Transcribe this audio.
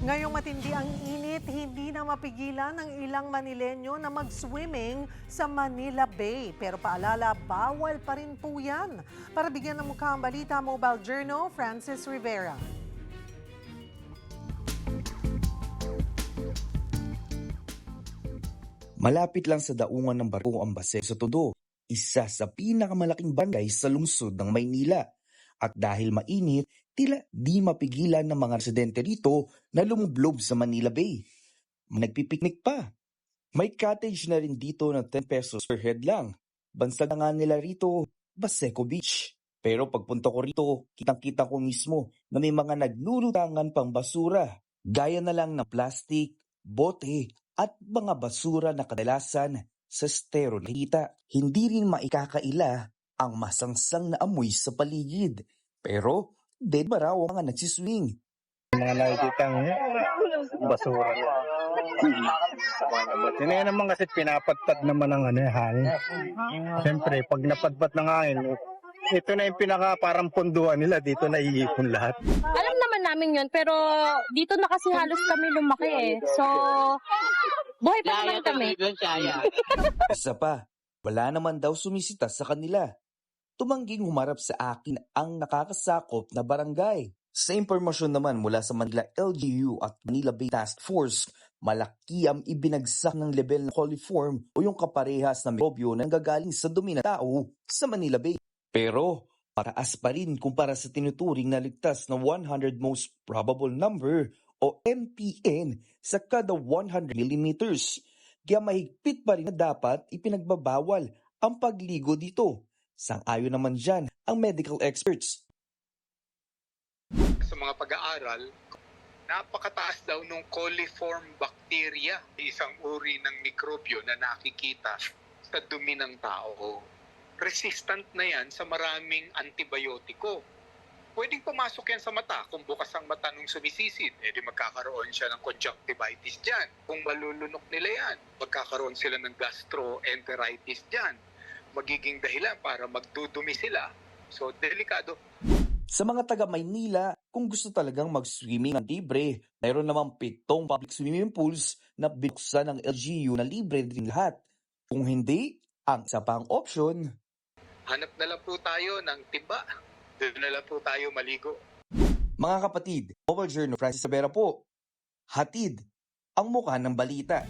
Ngayong matindi ang init, hindi na mapigilan ng ilang Manileño na mag-swimming sa Manila Bay. Pero paalala, bawal pa rin po yan. Para bigyan ng mukha ang balita, Mobile Journal, Francis Rivera. Malapit lang sa daungan ng barko ang Base sa Tondo, isa sa pinakamalaking barangay sa lungsod ng Maynila. At dahil mainit, tila di mapigilan ng mga residente rito na lumublob sa Manila Bay. Nagpipiknik pa. May cottage na rin dito na 10 pesos per head lang. Bansag na nga nila rito, Baseco Beach. Pero pagpunta ko rito, kitang-kita ko mismo na may mga naglulutangan pang basura. Gaya na lang ng plastic, bote at mga basura na kadalasan sa estero nakita. Hindi rin maikakaila ang masangsang na amoy sa paligid. Pero dead ba raw ang mga nagsiswing? Mga nakikita basura. Yun naman kasi pinapadpad naman ng hangin. Siyempre, pag napadpad ng hangin, ito na yung pinaka parang punduan nila. Dito na iipon lahat. Alam naman namin yun, pero dito na kasi halos kami lumaki eh. So, buhay pa naman kami. Isa pa, wala naman daw sumisita sa kanila. Tumangging humarap sa akin ang nakakasakop na barangay. Sa impormasyon naman mula sa Manila LGU at Manila Bay Task Force, malaki ang ibinagsak ng level ng coliform o yung kaparehas na mikrobyo na nanggagaling sa dumi ng tao sa Manila Bay. Pero mataas pa rin kumpara sa tinuturing na ligtas na 100 most probable number o MPN sa kada 100 millimeters. Kaya mahigpit pa rin na dapat ipinagbabawal ang pagligo dito. Sang-ayon naman dyan ang medical experts. Sa mga pag-aaral, napakataas daw ng coliform bacteria, isang uri ng mikrobyo na nakikita sa dumi ng tao. Resistant na yan sa maraming antibiotiko. Pwedeng pumasok yan sa mata. Kung bukas ang mata nung sumisisid, edi magkakaroon siya ng conjunctivitis dyan. Kung malulunok nila yan, magkakaroon sila ng gastroenteritis dyan. Magiging dahilan para magdudumi sila. So, delikado. Sa mga taga Maynila, kung gusto talagang mag-swimming ng libre, mayroon namang 7 public swimming pools na binuksan ng LGU na libre din lahat. Kung hindi, ang isa pang option. Hanap na lang po tayo ng timba. Doon na lang po tayo maligo. Mga kapatid, Mobile Journal, Francis Rivera po. Hatid ang mukha ng balita.